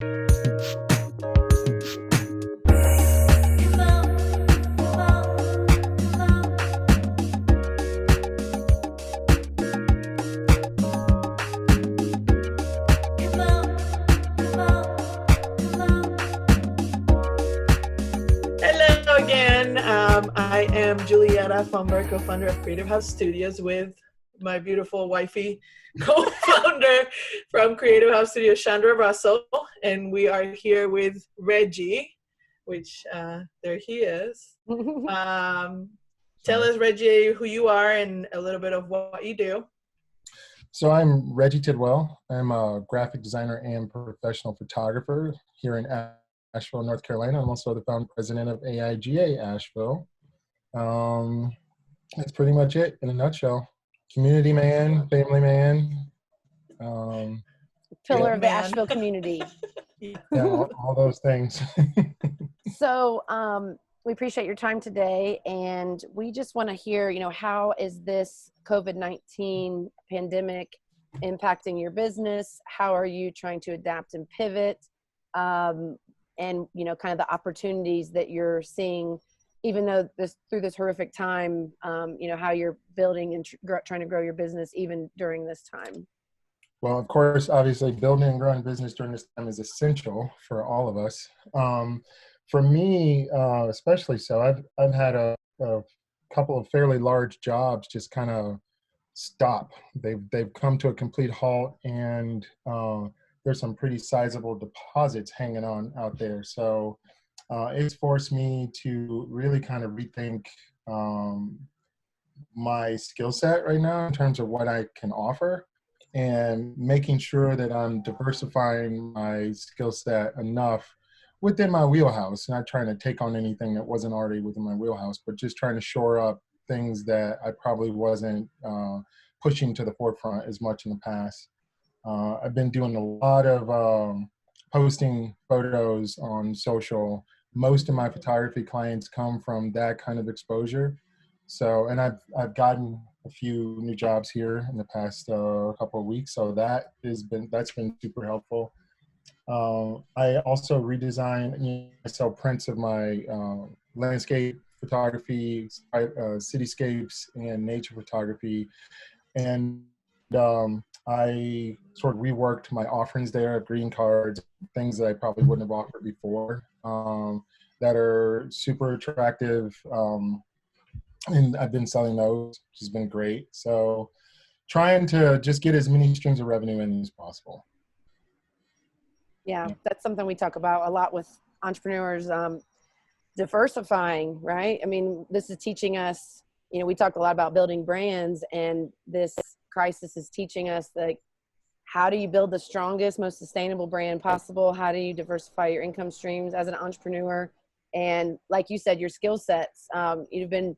Hello again. I am Julieta, co-founder of Creative House Studios, with my beautiful wifey, co-founder from Creative House Studios, Chandra Russell, and we are here with Reggie, which there he is. Tell us, Reggie, who you are and a little bit of what you do. So I'm Reggie Tidwell. I'm a graphic designer and professional photographer here in Asheville, North Carolina. I'm also the founder president of AIGA Asheville. That's pretty much it in a nutshell. Community man, family man. Pillar of the Asheville community. Yeah, all those things. So we appreciate your time today, and we just want to hear, how is this COVID-19 pandemic impacting your business? How are you trying to adapt and pivot? And, kind of the opportunities that you're seeing, even though through this horrific time, how you're building and trying to grow your business even during this time. Well, of course, obviously building and growing business during this time is essential for all of us. For me, especially so, I've had a couple of fairly large jobs just kind of stop. They've come to a complete halt, and there's some pretty sizable deposits hanging on out there. So it's forced me to really kind of rethink my skill set right now in terms of what I can offer, and making sure that I'm diversifying my skill set enough within my wheelhouse, not trying to take on anything that wasn't already within my wheelhouse, but just trying to shore up things that I probably wasn't pushing to the forefront as much in the past. I've been doing a lot of posting photos on social. Most of my photography clients come from that kind of exposure. So, and I've gotten a few new jobs here in the past couple of weeks. So that's been super helpful. I also redesign, I sell prints of my landscape photography, cityscapes, and nature photography. And I sort of reworked my offerings there, green cards, things that I probably wouldn't have offered before, that are super attractive. And I've been selling those, which has been great. So trying to just get as many streams of revenue in as possible. Yeah, that's something we talk about a lot with entrepreneurs, diversifying, right? I mean, this is teaching us, we talk a lot about building brands, and this crisis is teaching us, like, how do you build the strongest, most sustainable brand possible? How do you diversify your income streams as an entrepreneur? And like you said, your skill sets, you've been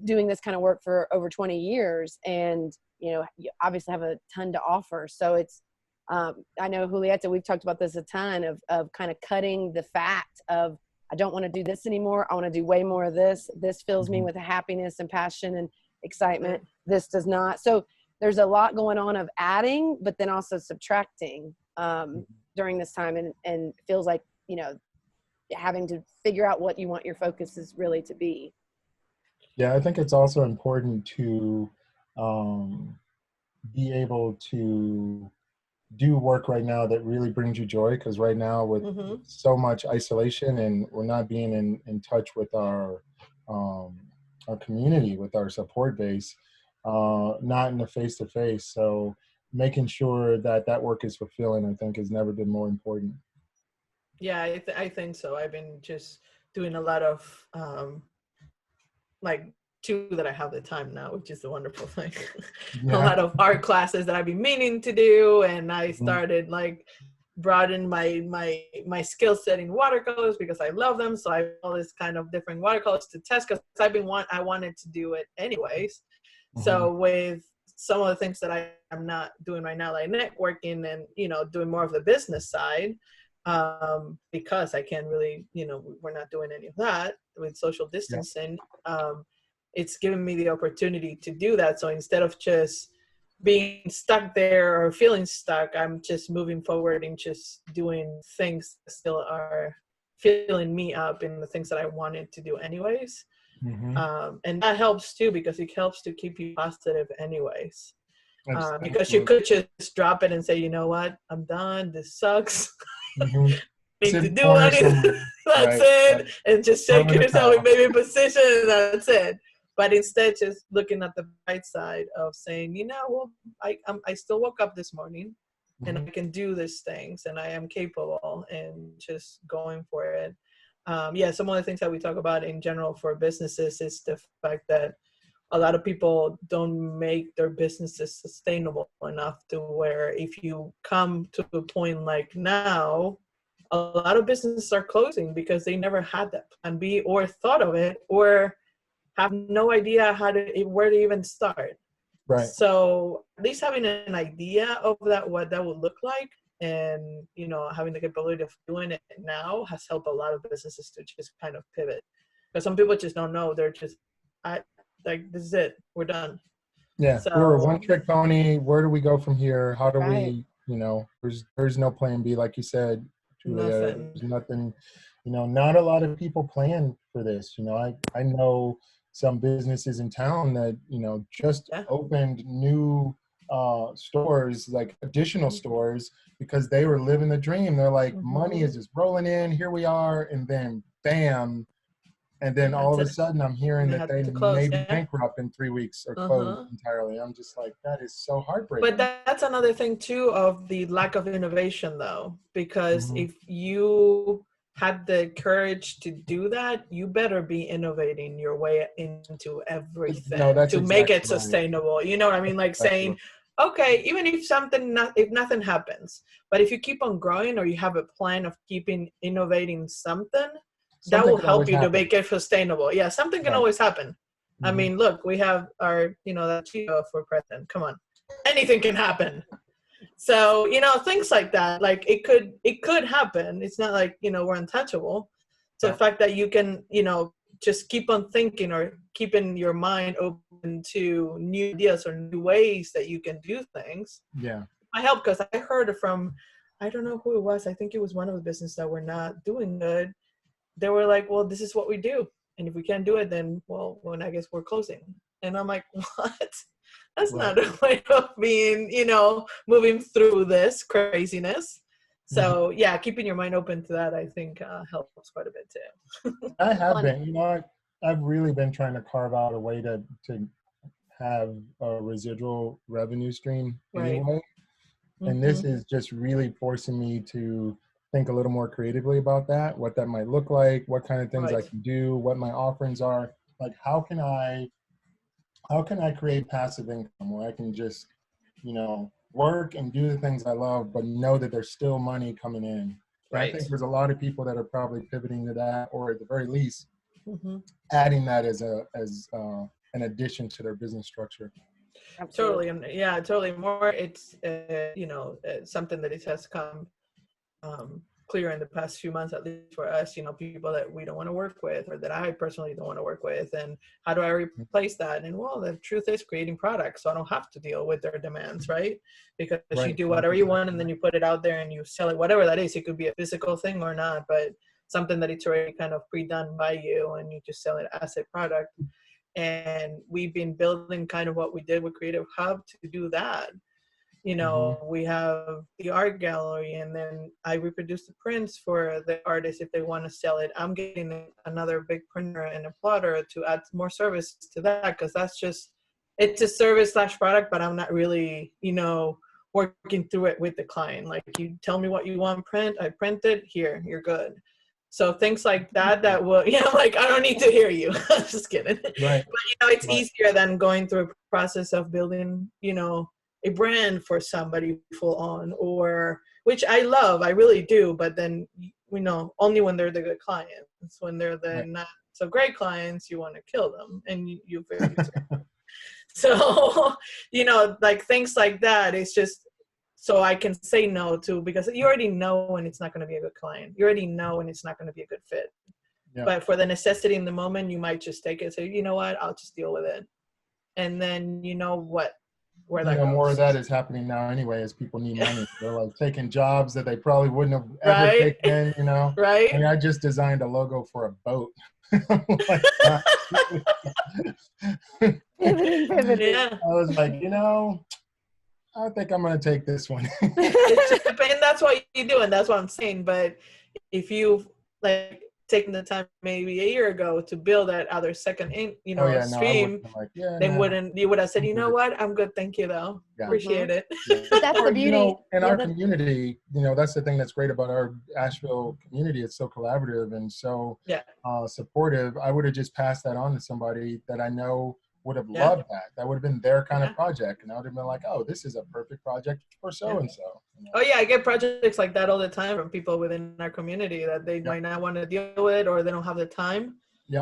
doing this kind of work for over 20 years, and, you obviously have a ton to offer. So it's, I know, Julieta, we've talked about this a ton of kind of cutting the fat of, I don't want to do this anymore. I want to do way more of this. This fills me with happiness and passion and excitement. This does not. So there's a lot going on of adding, but then also subtracting during this time. And feels like, having to figure out what you want your focus is really to be. Yeah, I think it's also important to be able to do work right now that really brings you joy, because right now with so much isolation, and we're not being in touch with our community, with our support base, not in the face-to-face. So making sure that work is fulfilling, I think, has never been more important. Yeah, I think so. I've been just doing a lot of two that I have the time now, which is the wonderful thing. Yeah. A lot of art classes that I've been meaning to do, and I started broaden my skill set in watercolors because I love them. So I have all this kind of different watercolors to test, because I wanted to do it anyways. So with some of the things that I'm not doing right now, like networking and doing more of the business side, because I can't really, we're not doing any of that with social distancing. It's given me the opportunity to do that. So instead of just being stuck there or feeling stuck. I'm just moving forward and just doing things that still are filling me up in the things that I wanted to do anyways. And that helps too, because it helps to keep you positive anyways. Because you could just drop it and say, you know what, I'm done. This sucks. Need to do anything. That's it. And just shake yourself in maybe position, and that's it. But instead, just looking at the bright side of saying, you know, well, I still woke up this morning, and I can do these things, and I am capable, and just going for it. Some of the things that we talk about in general for businesses is the fact that a lot of people don't make their businesses sustainable enough to where if you come to a point like now, a lot of businesses are closing because they never had that plan B or thought of it, or have no idea where to even start. Right. So at least having an idea of that, what that would look like, and, you know, having the capability of doing it now has helped a lot of businesses to just kind of pivot. Because some people just don't know. They're just, like, this is it. We're done. Yeah. So, we're a one-trick pony. Where do we go from here? How do we, you know, there's no plan B, like you said, Julia. There's nothing, you know, not a lot of people plan for this. You know, I know some businesses in town that, you know, just opened new stores, like additional stores, because they were living the dream. They're like, money is just rolling in, here we are, and then bam, and then all of a sudden I'm hearing that they may be bankrupt in 3 weeks or closed entirely. I'm just like, that is so heartbreaking. But that's another thing too of the lack of innovation though, because if you had the courage to do that, you better be innovating your way into everything to make it sustainable. You know what I mean? Like saying, okay, even if if nothing happens, but if you keep on growing or you have a plan of keeping innovating something that will help you to make it sustainable. Yeah, something can always happen. I mean, look, we have our, you know, that Cheeto for president. Come on, anything can happen. So, you know, things like that, like it could happen. It's not like, you know, we're untouchable. So the fact that you can, you know, just keep on thinking or keeping your mind open to new ideas or new ways that you can do things. Yeah. I help because I heard from, I don't know who it was. I think it was one of the businesses that were not doing good. They were like, well, this is what we do. And if we can't do it, then, well, I guess we're closing. And I'm like, what? That's not a way of being, you know, moving through this craziness. So, yeah, keeping your mind open to that, I think, helps quite a bit, too. I have been. You know, I've really been trying to carve out a way to have a residual revenue stream anyway. And this is just really forcing me to think a little more creatively about that, what that might look like, what kind of things I can do, what my offerings are. Like, how can I create passive income where I can just, you know, work and do the things I love, but know that there's still money coming in. I think there's a lot of people that are probably pivoting to that, or at the very least, adding that as an addition to their business structure. Absolutely. Yeah, totally. More, it's, you know, something that it has come clear in the past few months, at least for us, you know, people that we don't want to work with or that I personally don't want to work with. And how do I replace that? And well, the truth is creating products, so I don't have to deal with their demands, right? Because you do whatever you want and then you put it out there and you sell it, whatever that is. It could be a physical thing or not, but something that it's already kind of pre-done by you and you just sell it as a product. And we've been building kind of what we did with Creative Hub to do that. You know, we have the art gallery, and then I reproduce the prints for the artists if they want to sell it. I'm getting another big printer and a plotter to add more service to that, because that's just, it's a service / product, but I'm not really, you know, working through it with the client. Like, you tell me what you want print, I print it, here, you're good. So things like that will, you know, like, I don't need to hear you. Just kidding. Right. But, you know, it's easier than going through a process of building, you know, a brand for somebody full on, or, which I love, I really do, but then, you know, only when they're the good clients. When they're the not so great clients, you want to kill them, and you very so, you know, like things like that, it's just so I can say no to, because you already know when it's not going to be a good client. You already know when it's not going to be a good fit. But for the necessity in the moment, you might just take it and say, you know what, I'll just deal with it. And then, you know, what where that goes. More of that is happening now anyway, as people need money. They're like taking jobs that they probably wouldn't have ever Right? taken, Right? I mean, I just designed a logo for a boat. Like, Pivoting. Yeah. I was like, I think I'm going to take this one. It just depends. That's what you do, and that's what I'm saying. But if you've like taken the time maybe a year ago to build that other second Oh, yeah, no, I stream, wouldn't. Like, yeah, then no. you would have said, you know Mhm. what, I'm good, thank you though. Yeah. Appreciate it. Yeah. But that's Or, the beauty. in Yeah, our community, that's the thing that's great about our Asheville community. It's so collaborative and so Yeah. supportive. I would have just passed that on to somebody that I know would have Yeah. loved that. That would have been their kind Yeah. of project. And I would have been like, oh, this is a perfect project for so-and-so. Oh yeah, I get projects like that all the time from people within our community that they might not want to deal with, or they don't have the time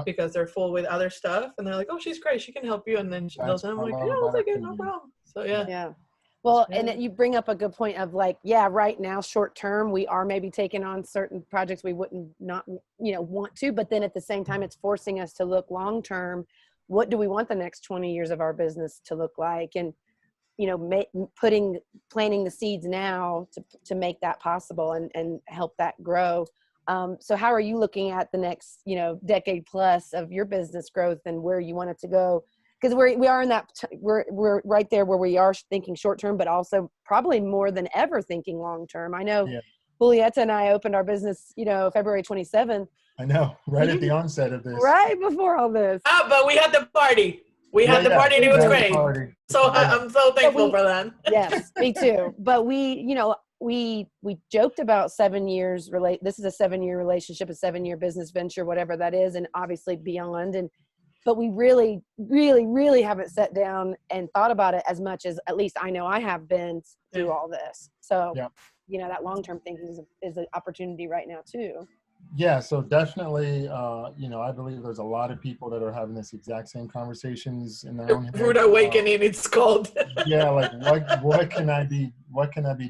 because they're full with other stuff, and they're like, oh, she's great, she can help you, and then she does it. I'm like, yeah, I'll take it, no problem. So yeah. Well, and you bring up a good point of like, right now, short term, we are maybe taking on certain projects we wouldn't not want to, but then at the same time, it's forcing us to look long term. What do we want the next 20 years of our business to look like? And planting the seeds now to make that possible and help that grow. So how are you looking at the next, decade plus of your business growth and where you want it to go? Because we are in that, we're right there where we are thinking short term, but also probably more than ever thinking long term. I know Julieta and I opened our business, February 27th. I know, right at the onset of this. Right before all this. But we had the party. We had the party and it was great. So I'm so thankful for that. Yes, me too. But we joked about 7 years. This is a 7-year relationship, a 7-year business venture, whatever that is, and obviously beyond. But we really, really, really haven't sat down and thought about it as much as at least I know I have been through all this. So, that long-term thinking is an opportunity right now too. Yeah, so definitely, I believe there's a lot of people that are having this exact same conversations in their own head. Rude awakening, it's called. Yeah, like what can I be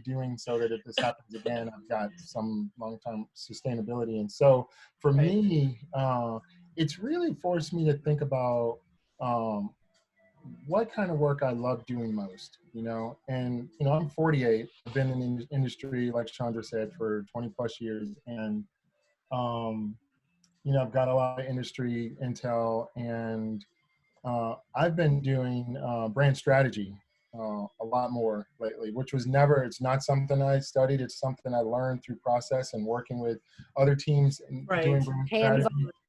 doing so that if this happens again, I've got some long-term sustainability. And so for me, it's really forced me to think about what kind of work I love doing most, and I'm 48. I've been in the industry, like Chandra said, for 20 plus years, and I've got a lot of industry intel, and I've been doing brand strategy a lot more lately, which was it's not something I studied. It's something I learned through process and working with other teams and doing brand strategy.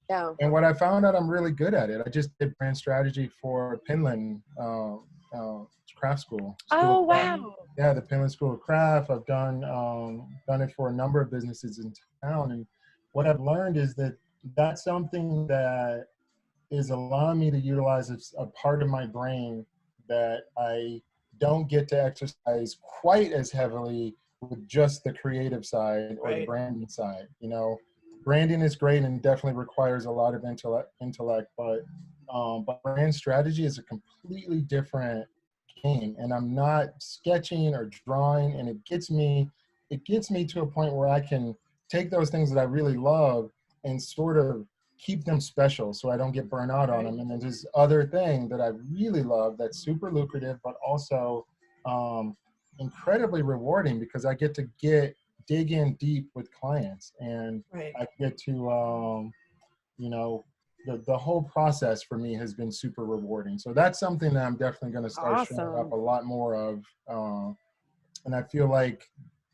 Yeah. And what I found out, I'm really good at it. I just did brand strategy for Pinland Craft School. Oh, wow. Yeah, the Pinland School of Craft. I've done it for a number of businesses in town. And what I've learned is that that's something that is allowing me to utilize a part of my brain that I don't get to exercise quite as heavily with just the creative side or the branding side. Branding is great and definitely requires a lot of intellect, but brand strategy is a completely different game. And I'm not sketching or drawing, and it gets me to a point where I can take those things that I really love and sort of keep them special so I don't get burnt out on them. And then there's other thing that I really love that's super lucrative, but also incredibly rewarding because I get to dig in deep with clients, and I get to, the whole process for me has been super rewarding. So that's something that I'm definitely going to start showing up a lot more of. And I feel like,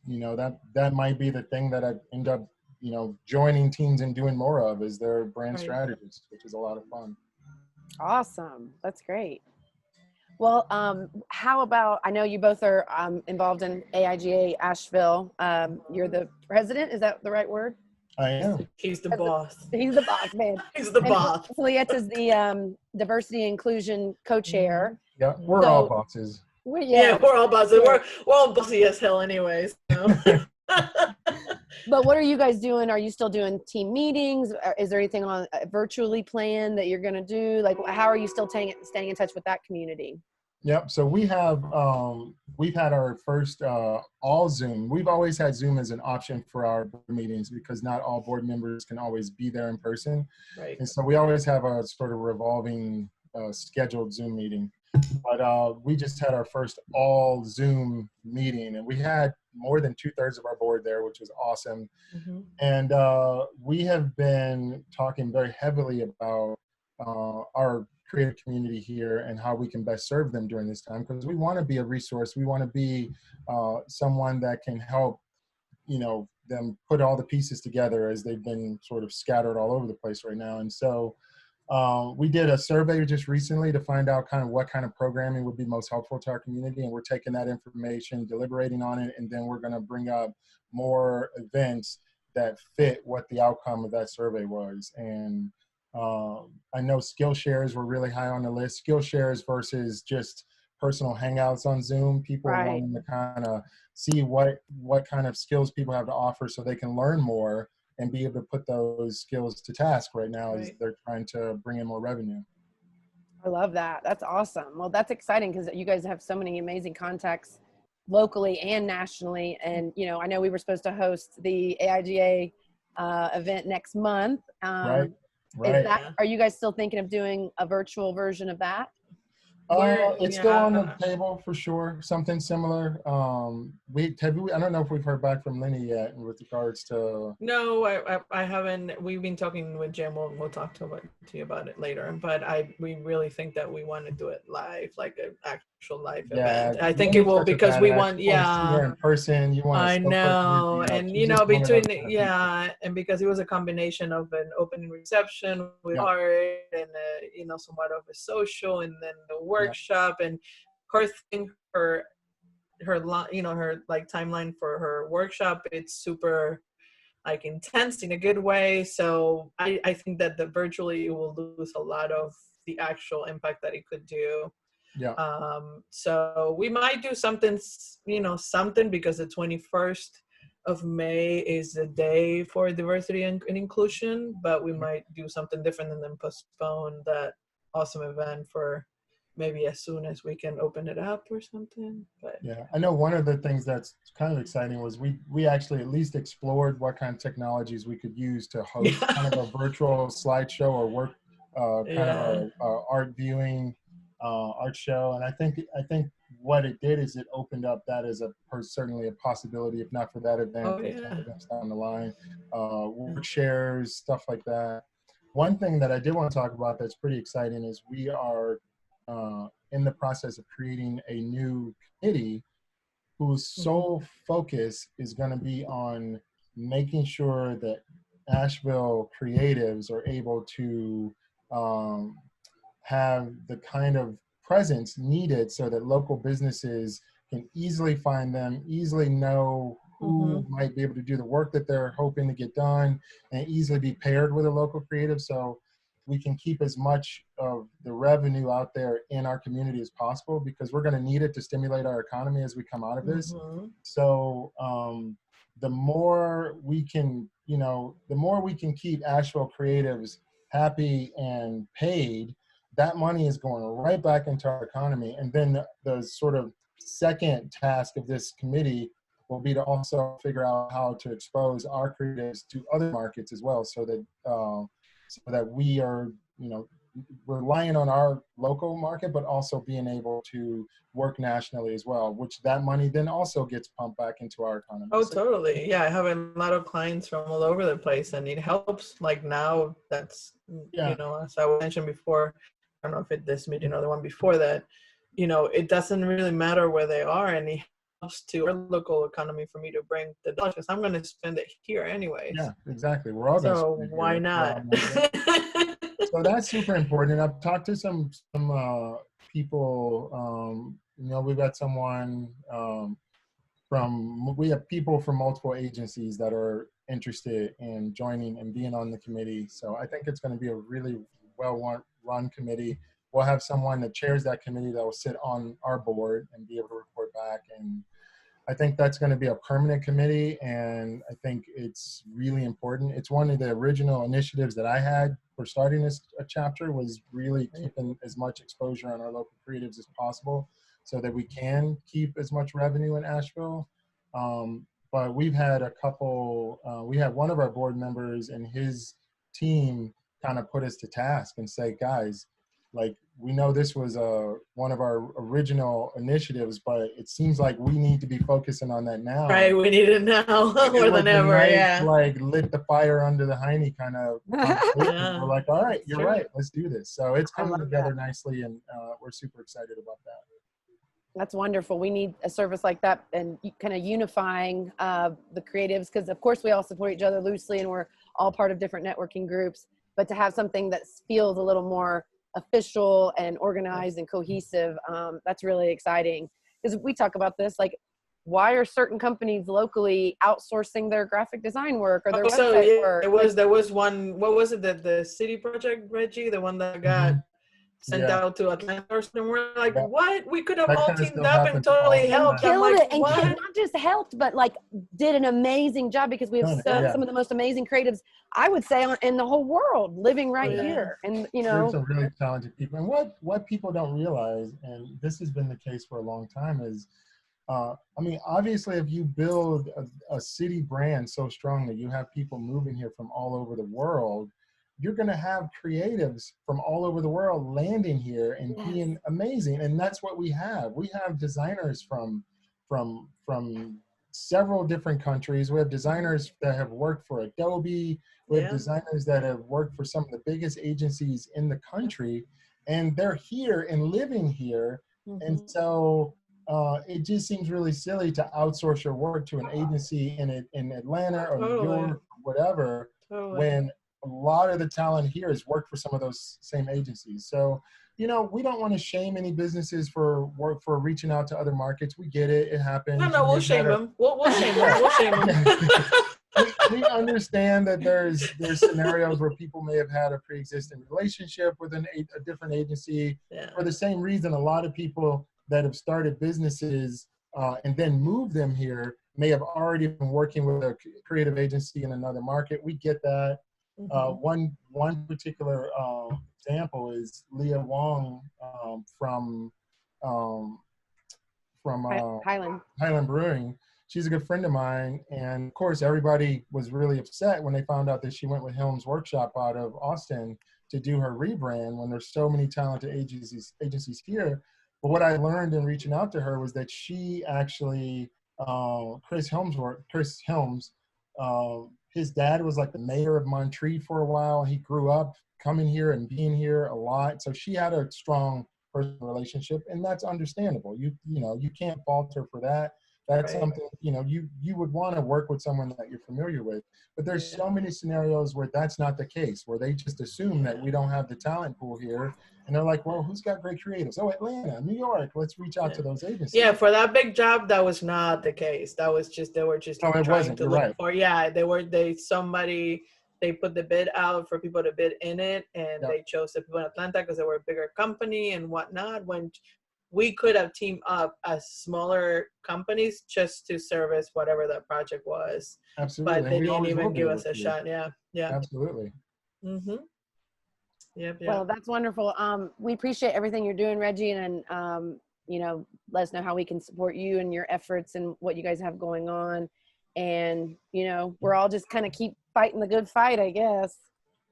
that might be the thing that I end up, joining teams and doing more of is their brand strategies, which is a lot of fun. Awesome. That's great. Well, how about, I know you both are involved in AIGA Asheville. You're the president. Is that the right word? I am. He's the boss. He's the boss, man. He's the boss. Julieta's the diversity inclusion co-chair. Yeah, we're all bosses. We're all bosses. We're all bossy as hell anyways. So. But what are you guys doing? Are you still doing team meetings? Is there anything on virtually planned that you're going to do? Like, how are you still staying in touch with that community? Yep. So we've had our first all Zoom. We've always had Zoom as an option for our board meetings because not all board members can always be there in person. Right. And so we always have a sort of revolving scheduled Zoom meeting. But we just had our first all Zoom meeting, and we had more than 2/3 of our board there, which was awesome. Mhm. And we have been talking very heavily about our creative community here and how we can best serve them during this time, because we want to be a resource. We want to be someone that can help, them put all the pieces together, as they've been sort of scattered all over the place right now. And so we did a survey just recently to find out kind of what kind of programming would be most helpful to our community. And we're taking that information, deliberating on it, and then we're going to bring up more events that fit what the outcome of that survey was. And I know skill shares were really high on the list. Skill shares versus just personal hangouts on Zoom. People are Right. wanting to kind of see what kind of skills people have to offer so they can learn more and be able to put those skills to task right now as Right. they're trying to bring in more revenue. I love that. That's awesome. Well, that's exciting because you guys have so many amazing contacts locally and nationally. And, I know we were supposed to host the AIGA event next month. Right, Is right. that, Yeah. are you guys still thinking of doing a virtual version of that? It's still on the Yeah. table for sure. Something similar. I don't know if we've heard back from Lenny yet with regards to. No, I haven't. We've been talking with Jim. We'll talk to you about it later. But we really think that we want to do it live, like an actual live Yeah, event. I think it Lenny's will such a because we badass. want, You want to see her yeah. in person. You want to I soak her know, energy up. and She's just one of those between, kind of people. yeah, and because it was a combination of an opening reception with Yeah, art and somewhat of a social, and then the yeah, workshop, and her thing, her like timeline for her workshop, it's super like intense in a good way. So I think that the virtually will lose a lot of the actual impact that it could do. yeah. So we might do something, something, because the 21st of May is the day for diversity and inclusion, but we might do something different and then postpone that awesome event for maybe as soon as we can open it up or something. But Yeah, I know one of the things that's kind of exciting was we actually at least explored what kind of technologies we could use to host kind yeah, of a virtual slideshow or work kind of yeah, a art viewing art show. And I think what it did is it opened up that as certainly a possibility, if not for that event, oh for some yeah. events down the line, Yeah. work shares, stuff like that. One thing that I did want to talk about that's pretty exciting is we are in the process of creating a new committee whose Mhm. sole focus is going to be on making sure that Asheville creatives are able to um, have the kind of presence needed so that local businesses can easily find them, easily know who Mhm. might be able to do the work that they're hoping to get done, and easily be paired with a local creative. So we can keep as much of the revenue out there in our community as possible, because we're going to need it to stimulate our economy as we come out of this. Mhm. So the more we can, the more we can keep Asheville creatives happy and paid, that money is going right back into our economy. And then the sort of second task of this committee will be to also figure out how to expose our creatives to other markets as well, so that we are, relying on our local market, but also being able to work nationally as well, which that money then also gets pumped back into our economy. Oh, So, totally. Yeah, I have a lot of clients from all over the place, and it helps. Like now, that's yeah, as I mentioned before. I don't know if it's this meeting or the one before that. It doesn't really matter where they are, and it helps to our local economy for me to bring the dollars, because I'm going to spend it here anyways. yeah, exactly. We're all going to So spend it why here. not? So that's super important. I've talked to some people. We've got someone we have people from multiple agencies that are interested in joining and being on the committee. So I think it's going to be a really well run committee. We'll have someone that chairs that committee that will sit on our board and be able to report back. And I think that's going to be a permanent committee, and I think it's really important. It's one of the original initiatives that I had for starting this chapter, was really keeping as much exposure on our local creatives as possible so that we can keep as much revenue in Asheville. But we've had we had one of our board members and his team kind of put us to task and say, guys, like, we know this was one of our original initiatives, but it seems like we need to be focusing on that now. Right, we need it now more than ever. Nice, Yeah, like lit the fire under the hiney kind of conversation. Yeah. We're like, all right, That's you're true. right, let's do this. So it's I coming love together that. nicely, and we're super excited about that. That's wonderful. We need a service like that, and kind of unifying the creatives, because of course we all support each other loosely and we're all part of different networking groups, but to have something that feels a little more official and organized and cohesive, that's really exciting. Because we talk about this, like, why are certain companies locally outsourcing their graphic design work or their website work? There was one, what was it, the city project, Reggie, the one that got sent Yeah. out to Atlanta or something. We're like, Yeah. what? We could have That all kinda teamed still up happens and totally all the helped. time. I'm Killed like, it, and what? not just helped, but like did an amazing job, because we have Done it, so, yeah. some of the most amazing creatives, I would say, in the whole world living right Yeah. here. And you There's know, some really talented people. And what people don't realize, and this has been the case for a long time, is I mean, obviously, if you build a city brand so strong that you have people moving here from all over the world, you're going to have creatives from all over the world landing here and Yes. being amazing. And that's what we have. We have designers from several different countries. We have designers that have worked for Adobe. We have Yeah. designers that have worked for some of the biggest agencies in the country, and they're here and living here. And so it just seems really silly to outsource your work to an agency in Atlanta or New Totally. York, or whatever, Totally. when a lot of the talent here has worked for some of those same agencies. So, you know, we don't want to shame any businesses for reaching out to other markets. We get it; it happens. No, we'll shame them. We'll shame them. We'll shame them. We understand that there's scenarios where people may have had a pre-existing relationship with a different agency. Yeah. For the same reason, a lot of people that have started businesses and then moved them here may have already been working with a creative agency in another market. We get that. One particular example is Leah Wong from Highland Brewing. She's a good friend of mine, and of course everybody was really upset when they found out that she went with Helm's Workshop out of Austin to do her rebrand, when there's so many talented agencies here. But what I learned in reaching out to her was that she actually, Chris Helms, his dad was like the mayor of Montreat for a while. He grew up coming here and being here a lot. So she had a strong personal relationship, and that's understandable. You know, you can't fault her for that. That's Right. something, you know, you would want to work with someone that you're familiar with. But there's so many scenarios where that's not the case, where they just assume that we don't have the talent pool here. And they're like, well, who's got great creatives? Oh, Atlanta, New York, let's reach out to those agencies. Yeah, for that big job, that was not the case. That was just, they were just No, it trying wasn't. to You're look right. for, they put the bid out for people to bid in it, and they chose the people in Atlanta because they were a bigger company and whatnot, when we could have teamed up as smaller companies just to service whatever that project was. Absolutely. But they didn't even give us a shot. Yeah. Absolutely. Yep. well, that's wonderful. We appreciate everything you're doing, Reggie, and you know, let us know how we can support you and your efforts and what you guys have going on. And you know, we're all just kind of keep fighting the good fight, I guess.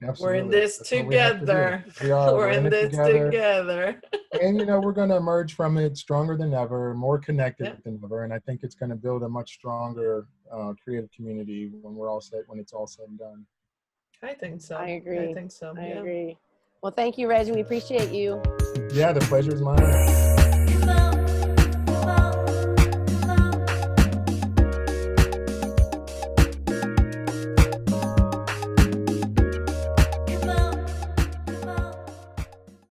Absolutely. We're in this together. We are. We're in this together. And, you know, we're going to emerge from it stronger than ever, more connected than ever. And I think it's going to build a much stronger creative community when it's all said and done. I think so. I agree. I think so. I agree. Well, thank you, Reggie. We appreciate you. Yeah, the pleasure is mine.